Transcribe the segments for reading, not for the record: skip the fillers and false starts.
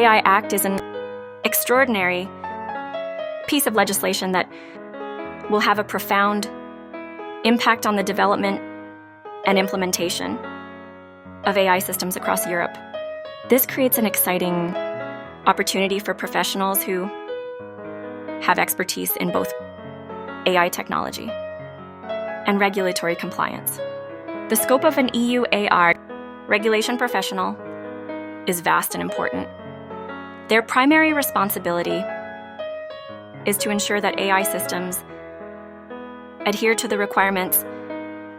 AI Act is an extraordinary piece of legislation that will have a profound impact on the development and implementation of AI systems across Europe. This creates an exciting opportunity for professionals who have expertise in both AI technology and regulatory compliance. The scope of an EU AI regulation professional is vast and important. Their primary responsibility is to ensure that AI systems adhere to the requirements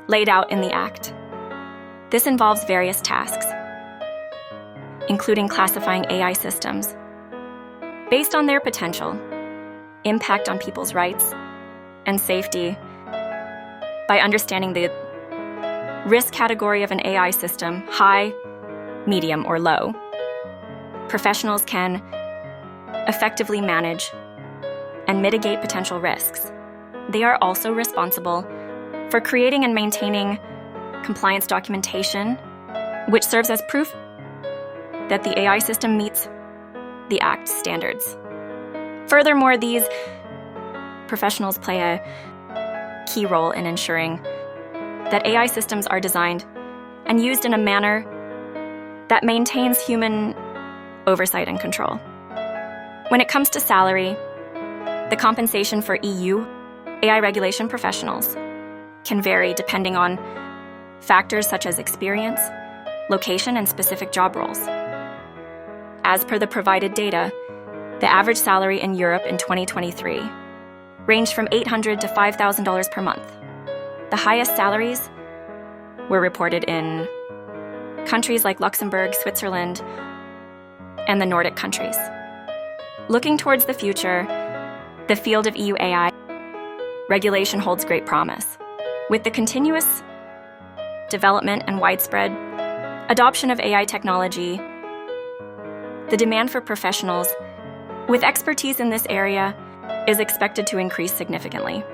laid out in the Act. This involves various tasks, including classifying AI systems based on their potential impact on people's rights and safety by understanding the risk category of an AI system, high, medium, or low. Professionals can effectively manage and mitigate potential risks. They are also responsible for creating and maintaining compliance documentation, which serves as proof that the AI system meets the Act standards. Furthermore, these professionals play a key role in ensuring that AI systems are designed and used in a manner that maintains human oversight and control. When it comes to salary, the compensation for EU AI regulation professionals can vary depending on factors such as experience, location, and specific job roles. As per the provided data, the average salary in Europe in 2023 ranged from $800 to $5,000 per month. The highest salaries were reported in countries like Luxembourg, Switzerland, and the Nordic countries. Looking towards the future, the field of EU AI regulation holds great promise. With the continuous development and widespread adoption of AI technology, the demand for professionals with expertise in this area is expected to increase significantly.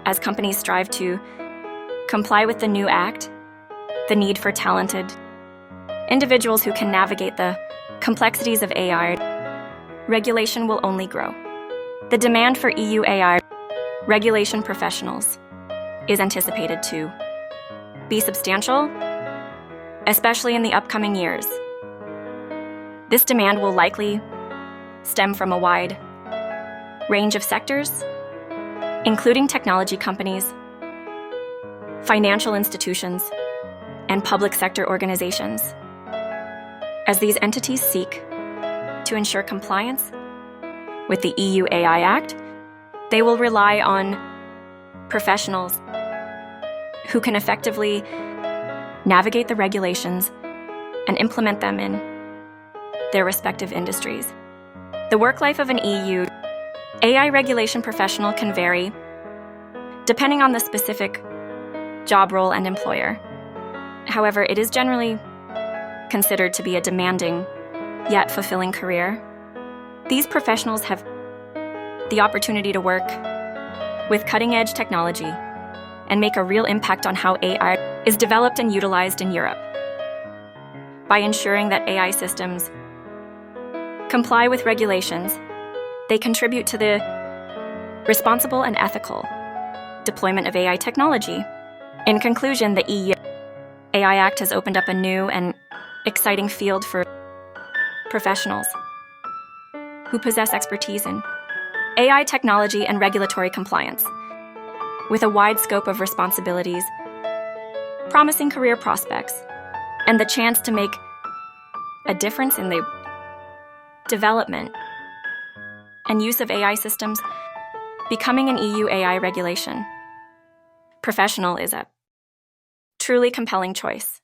As companies strive to comply with the new Act, the need for talented individuals who can navigate the complexities of AI regulation will only grow. The demand for EU AI regulation professionals is anticipated to be substantial, especially in the upcoming years. This demand will likely stem from a wide range of sectors, including technology companies, financial institutions, and public sector organizations. As these entities seek to ensure compliance with the EU AI Act, they will rely on professionals who can effectively navigate the regulations and implement them in their respective industries. The work life of an EU AI regulation professional can vary depending on the specific job role and employer. However, it is generally considered to be a demanding yet fulfilling career. These professionals have the opportunity to work with cutting-edge technology and make a real impact on how AI is developed and utilized in Europe. By ensuring that AI systems comply with regulations, they contribute to the responsible and ethical deployment of AI technology. In conclusion, the EU AI Act has opened up a new and exciting field for professionals who possess expertise in AI technology and regulatory compliance, with a wide scope of responsibilities, promising career prospects, and the chance to make a difference in the development and use of AI systems. Becoming an EU AI regulation professional is a truly compelling choice.